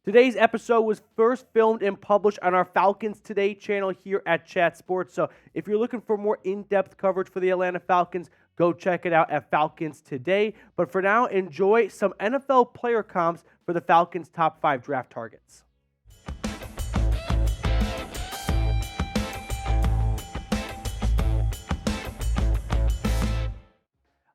Today's episode was first filmed and published on our Falcons Today channel here at Chat Sports. So if you're looking for more in-depth coverage for the Atlanta Falcons, go check it out at Falcons Today. But for now, enjoy some NFL player comps for the Falcons' top 5 draft targets.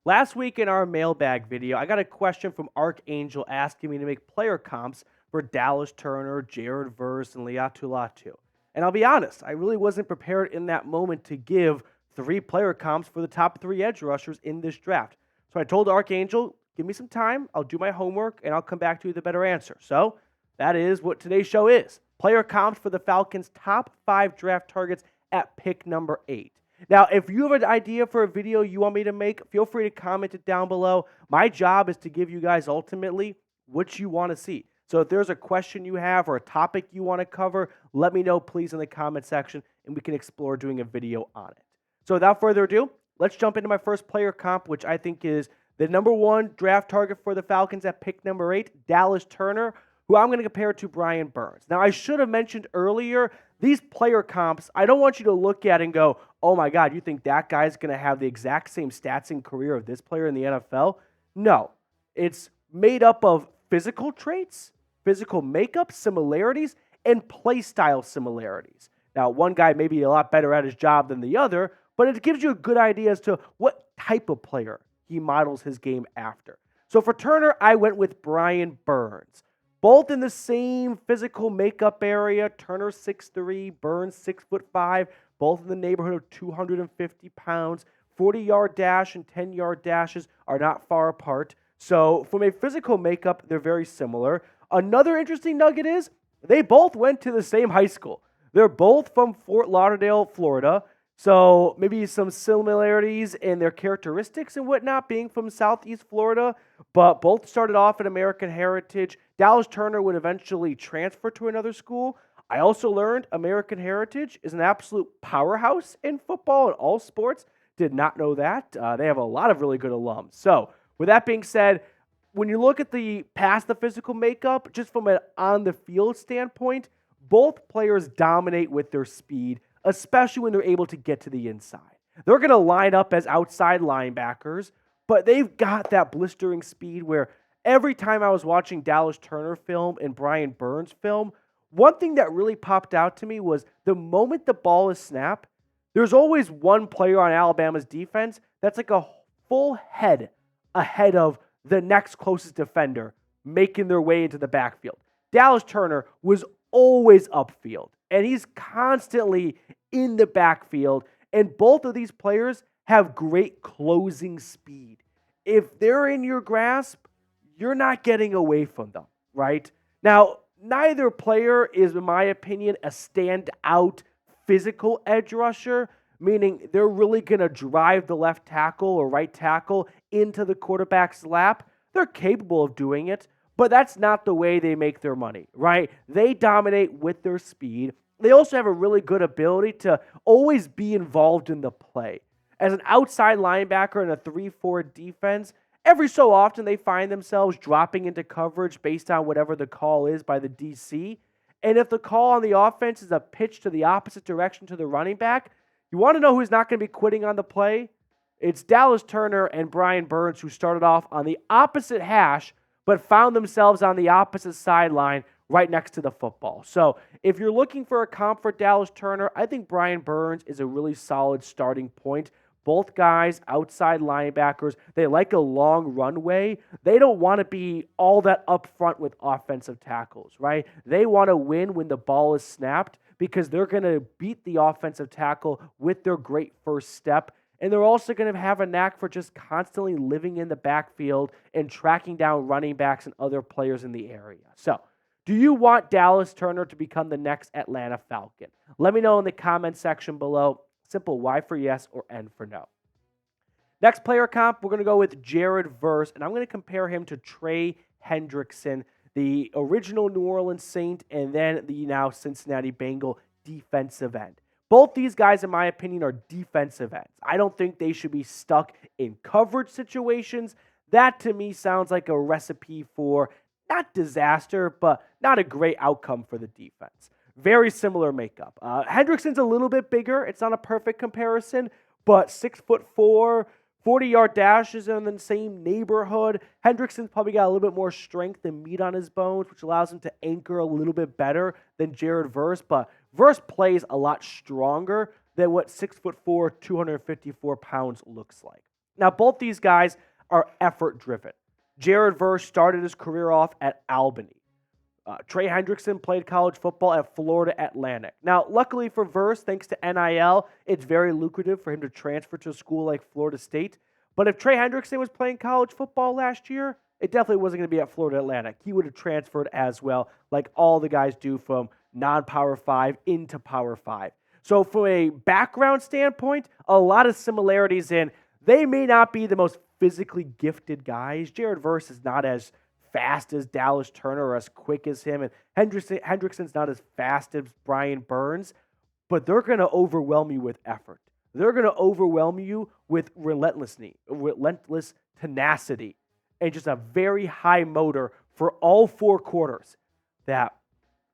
Last week in our mailbag video, I got a question from Archangel asking me to make player comps for Dallas Turner, Jared Verse, and Latu. And I'll be honest, I really wasn't prepared in that moment to give 3 player comps for the top 3 edge rushers in this draft. So I told Archangel, give me some time, I'll do my homework, and I'll come back to you with a better answer. So that is what today's show is. Player comps for the Falcons' top 5 draft targets at pick number 8. Now, if you have an idea for a video you want me to make, feel free to comment it down below. My job is to give you guys ultimately what you want to see. So if there's a question you have or a topic you want to cover, let me know, please, in the comment section, and we can explore doing a video on it. So without further ado, let's jump into my first player comp, which I think is the number 1 draft target for the Falcons at pick number 8, Dallas Turner, who I'm going to compare to Brian Burns. Now, I should have mentioned earlier, these player comps, I don't want you to look at and go, oh my God, you think that guy's going to have the exact same stats and career of this player in the NFL? No. It's made up of physical traits, physical makeup similarities, and play style similarities. Now, one guy may be a lot better at his job than the other, but it gives you a good idea as to what type of player he models his game after. So for Turner, I went with Brian Burns. Both in the same physical makeup area, Turner 6'3", Burns 6'5", both in the neighborhood of 250 pounds. 40-yard dash and 10-yard dashes are not far apart. So from a physical makeup, they're very similar. Another interesting nugget is they both went to the same high school. They're both from Fort Lauderdale, Florida. So maybe some similarities in their characteristics and whatnot, being from Southeast Florida, but both started off at American Heritage. Dallas Turner would eventually transfer to another school. I also learned American Heritage is an absolute powerhouse in football and all sports. Did not know that. They have a lot of really good alums. So with that being said, when you look at the past the physical makeup, just from an on-the-field standpoint, both players dominate with their speed, especially when they're able to get to the inside. They're going to line up as outside linebackers, but they've got that blistering speed where every time I was watching Dallas Turner film and Brian Burns film, one thing that really popped out to me was the moment the ball is snapped, there's always one player on Alabama's defense that's like a full head ahead of the next closest defender making their way into the backfield. Dallas Turner was always upfield, and he's constantly in the backfield, and both of these players have great closing speed. If they're in your grasp, you're not getting away from them, right? Now, neither player is, in my opinion, a standout physical edge rusher, meaning they're really going to drive the left tackle or right tackle into the quarterback's lap. They're capable of doing it, but that's not the way they make their money, right? They dominate with their speed. They also have a really good ability to always be involved in the play. As an outside linebacker in a 3-4 defense, every so often they find themselves dropping into coverage based on whatever the call is by the DC. And if the call on the offense is a pitch to the opposite direction to the running back, you want to know who's not going to be quitting on the play? It's Dallas Turner and Brian Burns, who started off on the opposite hash but found themselves on the opposite sideline right next to the football. So if you're looking for a comp for Dallas Turner, I think Brian Burns is a really solid starting point. Both guys, outside linebackers, they like a long runway. They don't want to be all that upfront with offensive tackles, right? They want to win when the ball is snapped because they're going to beat the offensive tackle with their great first step. And they're also going to have a knack for just constantly living in the backfield and tracking down running backs and other players in the area. So, do you want Dallas Turner to become the next Atlanta Falcon? Let me know in the comment section below. Simple Y for yes or N for no. Next player comp, we're going to go with Jared Verse, and I'm going to compare him to Trey Hendrickson, the original New Orleans Saint and then the now Cincinnati Bengal defensive end. Both these guys, in my opinion, are defensive ends. I don't think they should be stuck in coverage situations. That, to me, sounds like a recipe for not disaster, but not a great outcome for the defense. Very similar makeup. Hendrickson's a little bit bigger. It's not a perfect comparison, but 6'4", 40-yard dash is in the same neighborhood. Hendrickson's probably got a little bit more strength and meat on his bones, which allows him to anchor a little bit better than Jared Verse. But Verse plays a lot stronger than what 6'4", 254 pounds looks like. Now, both these guys are effort-driven. Jared Verse started his career off at Albany. Trey Hendrickson played college football at Florida Atlantic. Now, luckily for Verse, thanks to NIL, it's very lucrative for him to transfer to a school like Florida State. But if Trey Hendrickson was playing college football last year, it definitely wasn't going to be at Florida Atlantic. He would have transferred as well, like all the guys do from non-Power 5 into Power 5. So from a background standpoint, a lot of similarities in they may not be the most physically gifted guys. Jared Verse is not as fast as Dallas Turner or as quick as him, and Hendrickson's not as fast as Brian Burns, but they're going to overwhelm you with effort. They're going to overwhelm you with relentless tenacity, and just a very high motor for all four quarters that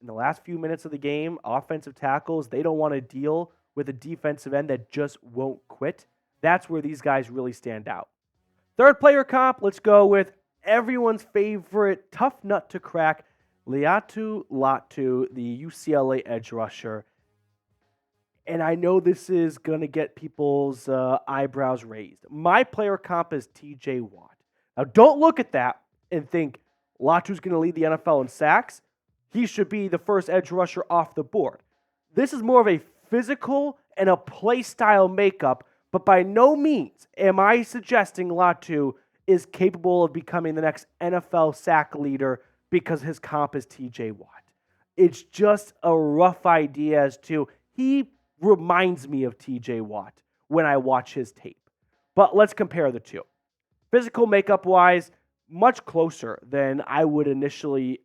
in the last few minutes of the game, offensive tackles, they don't want to deal with a defensive end that just won't quit. That's where these guys really stand out. Third player comp, let's go with everyone's favorite tough nut to crack, Latu, the UCLA edge rusher. And I know this is going to get people's eyebrows raised. My player comp is TJ Watt. Now, don't look at that and think Latu's going to lead the NFL in sacks. He should be the first edge rusher off the board. This is more of a physical and a play style makeup, but by no means am I suggesting Latu is capable of becoming the next NFL sack leader because his comp is TJ Watt. It's just a rough idea as to he reminds me of TJ Watt when I watch his tape. But let's compare the two. Physical makeup-wise, much closer than I would initially,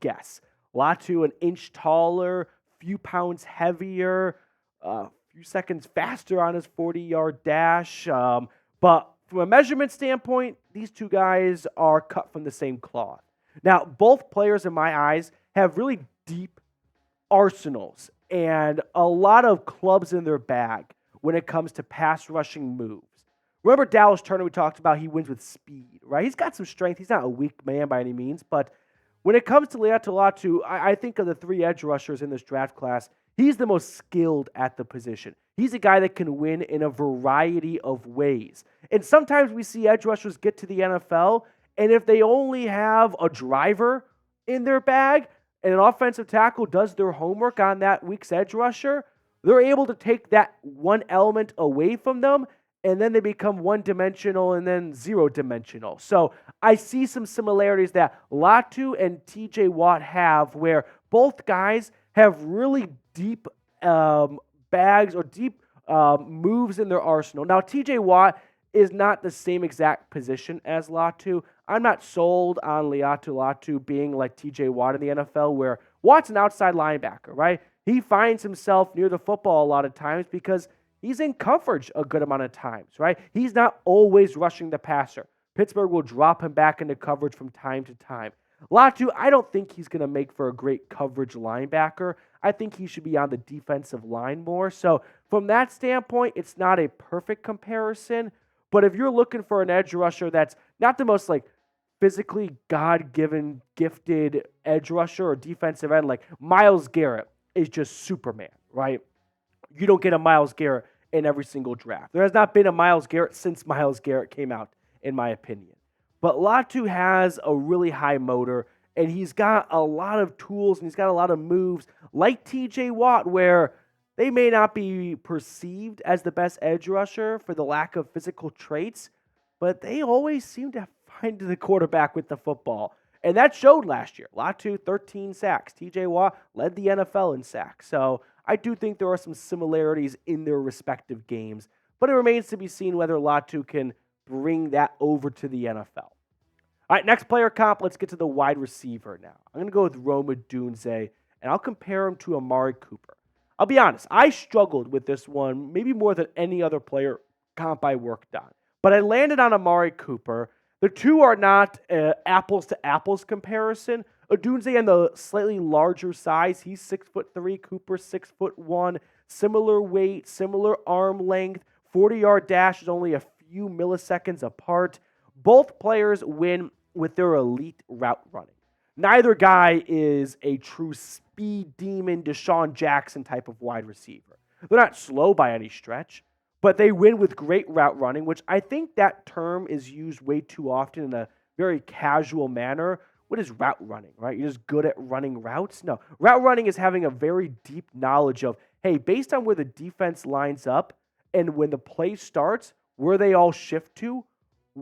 guess. Latu an inch taller, few pounds heavier, a few seconds faster on his 40-yard dash. But from a measurement standpoint, these two guys are cut from the same cloth. Now, both players in my eyes have really deep arsenals and a lot of clubs in their bag when it comes to pass rushing moves. Remember Dallas Turner, we talked about, he wins with speed, right? He's got some strength. He's not a weak man by any means, but when it comes to Latu, I think of the three edge rushers in this draft class, he's the most skilled at the position. He's a guy that can win in a variety of ways. And sometimes we see edge rushers get to the NFL, and if they only have a driver in their bag and an offensive tackle does their homework on that week's edge rusher, they're able to take that one element away from them, and then they become one-dimensional and then zero-dimensional. So I see some similarities that Latu and TJ Watt have where both guys have really deep bags or deep moves in their arsenal. Now, TJ Watt is not the same exact position as Latu. I'm not sold on Latu being like TJ Watt in the NFL where Watt's an outside linebacker, right? He finds himself near the football a lot of times because he's in coverage a good amount of times, right? He's not always rushing the passer. Pittsburgh will drop him back into coverage from time to time. Latu, I don't think he's going to make for a great coverage linebacker. I think he should be on the defensive line more. So from that standpoint, it's not a perfect comparison. But if you're looking for an edge rusher that's not the most physically God-given, gifted edge rusher or defensive end, like Myles Garrett is just Superman, right? You don't get a Myles Garrett in every single draft. There has not been a Myles Garrett since Myles Garrett came out, in my opinion. But Latu has a really high motor, and he's got a lot of tools, and he's got a lot of moves, like TJ Watt, where they may not be perceived as the best edge rusher for the lack of physical traits, but they always seem to find the quarterback with the football. And that showed last year. Latu, 13 sacks. TJ Watt led the NFL in sacks. So I do think there are some similarities in their respective games, but it remains to be seen whether Latu can bring that over to the NFL. All right, next player comp, let's get to the wide receiver now. I'm going to go with Rome Odunze, and I'll compare him to Amari Cooper. I'll be honest, I struggled with this one maybe more than any other player comp I worked on, but I landed on Amari Cooper The two are not apples to apples comparison. Odunze on the slightly larger size, he's 6'3", Cooper 6'1", similar weight, similar arm length. 40-yard dash is only a few milliseconds apart. Both players win with their elite route running. Neither guy is a true speed demon, Deshaun Jackson type of wide receiver. They're not slow by any stretch, but they win with great route running, which I think that term is used way too often in a very casual manner. What is route running, right? You're just good at running routes? No. Route running is having a very deep knowledge of, hey, based on where the defense lines up and when the play starts, where they all shift to,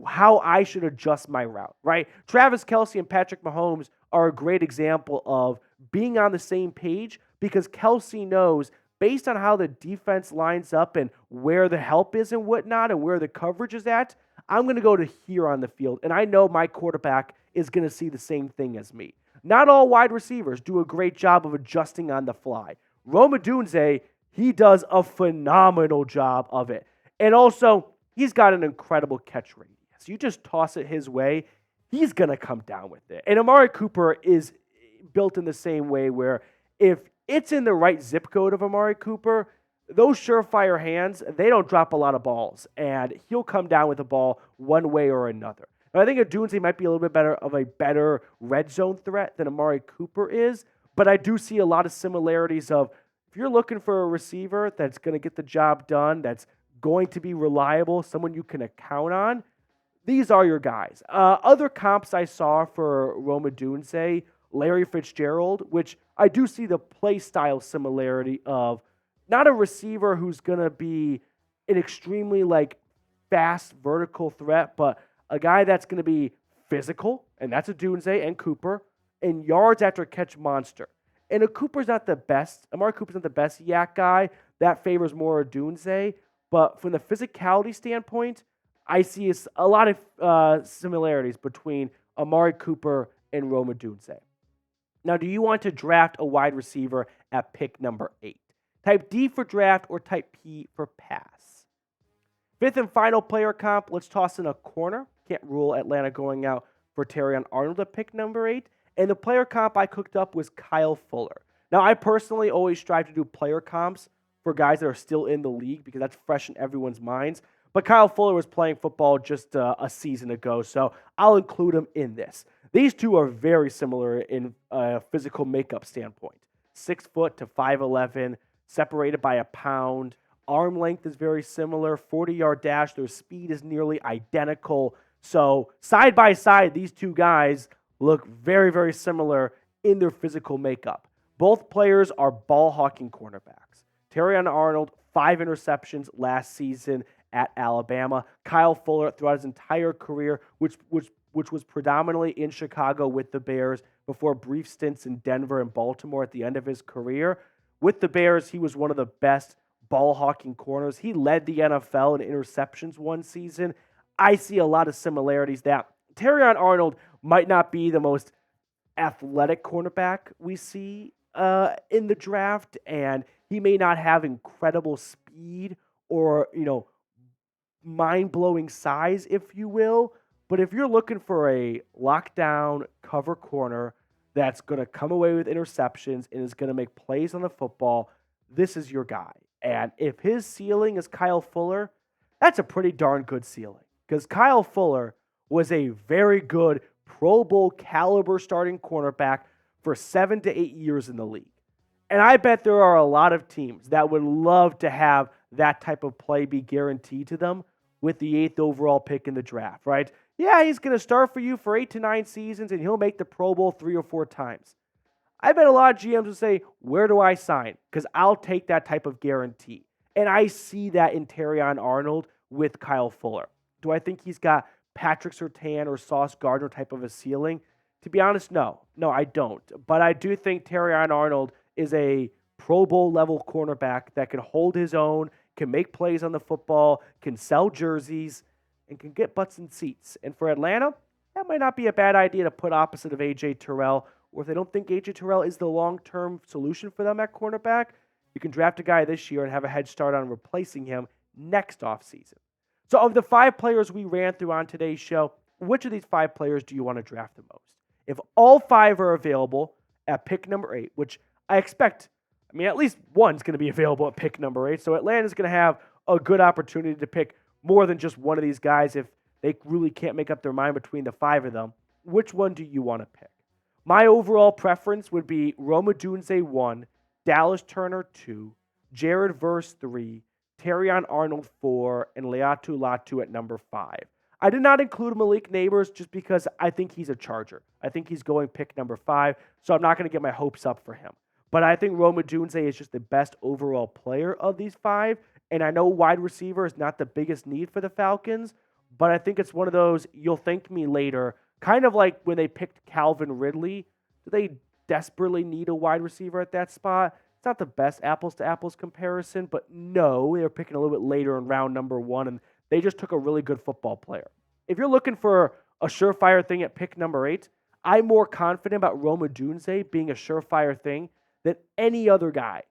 how I should adjust my route, right? Travis Kelce and Patrick Mahomes are a great example of being on the same page because Kelce knows based on how the defense lines up and where the help is and whatnot and where the coverage is at, I'm going to go to here on the field. And I know my quarterback is going to see the same thing as me. Not all wide receivers do a great job of adjusting on the fly. Rome Odunze, he does a phenomenal job of it. And also, he's got an incredible catch radius. You just toss it his way, he's going to come down with it. And Amari Cooper is built in the same way where if it's in the right zip code of Amari Cooper, those surefire hands, they don't drop a lot of balls. And he'll come down with the ball one way or another. Now, I think Odunze might be a little bit better of a better red zone threat than Amari Cooper is. But I do see a lot of similarities of if you're looking for a receiver that's going to get the job done, that's going to be reliable, someone you can count on, these are your guys. Other comps I saw for Rome Odunze, Larry Fitzgerald, which I do see the play style similarity of not a receiver who's going to be an extremely fast vertical threat, but a guy that's going to be physical, and that's Odunze and Cooper, and yards after catch monster. And Cooper's not the best. Amari Cooper's not the best yak guy. That favors more Odunze. But from the physicality standpoint, I see a lot of similarities between Amari Cooper and Rome Odunze. Now, do you want to draft a wide receiver at pick number 8? Type D for draft or type P for pass. Fifth and final player comp, let's toss in a corner. Can't rule Atlanta going out for Terrion Arnold at pick number 8. And the player comp I cooked up was Kyle Fuller. Now, I personally always strive to do player comps for guys that are still in the league because that's fresh in everyone's minds. But Kyle Fuller was playing football just a season ago, so I'll include him in this. These two are very similar in a physical makeup standpoint. 6 foot to 5'11", separated by a pound. Arm length is very similar. 40-yard dash, their speed is nearly identical. So side by side, these two guys look very, very similar in their physical makeup. Both players are ball-hawking cornerbacks. Terrion Arnold, 5 interceptions last season at Alabama. Kyle Fuller throughout his entire career, which was predominantly in Chicago with the Bears before brief stints in Denver and Baltimore at the end of his career. With the Bears, he was one of the best ball-hawking corners. He led the NFL in interceptions one season. I see a lot of similarities that Terrion Arnold might not be the most athletic cornerback we see in the draft, and he may not have incredible speed or, mind-blowing size, if you will. But if you're looking for a lockdown cover corner that's going to come away with interceptions and is going to make plays on the football, this is your guy. And if his ceiling is Kyle Fuller, that's a pretty darn good ceiling. Because Kyle Fuller was a very good Pro Bowl caliber starting cornerback for 7 to 8 years in the league. And I bet there are a lot of teams that would love to have that type of play be guaranteed to them with the 8th overall pick in the draft, right? Yeah, he's going to start for you for 8 to 9 seasons, and he'll make the Pro Bowl 3 or 4 times. I bet a lot of GMs will say, where do I sign? Because I'll take that type of guarantee. And I see that in Terrion Arnold with Kyle Fuller. Do I think he's got Patrick Surtain or Sauce Gardner type of a ceiling? To be honest, no. No, I don't. But I do think Terrion Arnold is a Pro Bowl level cornerback that can hold his own, can make plays on the football, can sell jerseys, and can get butts in seats. And for Atlanta, that might not be a bad idea to put opposite of A.J. Terrell. Or if they don't think A.J. Terrell is the long-term solution for them at cornerback, you can draft a guy this year and have a head start on replacing him next offseason. So of the 5 players we ran through on today's show, which of these 5 players do you want to draft the most? If all 5 are available at pick number 8, which I expect, at least one's going to be available at pick number 8. So Atlanta's going to have a good opportunity to pick more than just one of these guys if they really can't make up their mind between the 5 of them. Which one do you want to pick? My overall preference would be Rome Odunze 1, Dallas Turner 2, Jared Verse 3, Terrion Arnold 4, and Latu at number 5. I did not include Malik Neighbors just because I think he's a Charger. I think he's going pick number 5, so I'm not going to get my hopes up for him. But I think Rome Odunze is just the best overall player of these 5, and I know wide receiver is not the biggest need for the Falcons, but I think it's one of those you'll thank me later, kind of like when they picked Calvin Ridley. Do they desperately need a wide receiver at that spot? It's not the best apples-to-apples comparison, but no, they were picking a little bit later in round number 1, and they just took a really good football player. If you're looking for a surefire thing at pick number 8, I'm more confident about Rome Odunze being a surefire thing than any other guy.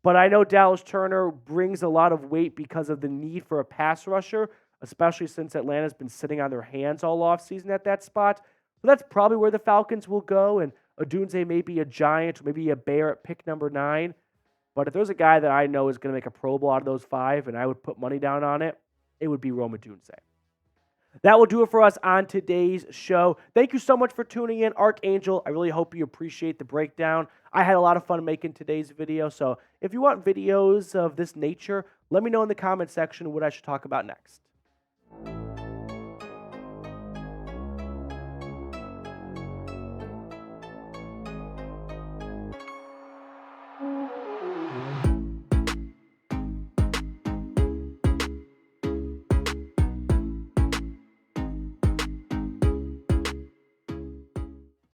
But I know Dallas Turner brings a lot of weight because of the need for a pass rusher, especially since Atlanta's been sitting on their hands all offseason at that spot. So that's probably where the Falcons will go, and Odunze may be a Giant, maybe a Bear at pick number 9. But if there's a guy that I know is going to make a Pro Bowl out of those 5, and I would put money down on it, it would be Rome Odunze. That will do it for us on today's show. Thank you so much for tuning in, Archangel. I really hope you appreciate the breakdown. I had a lot of fun making today's video, so if you want videos of this nature, let me know in the comment section what I should talk about next.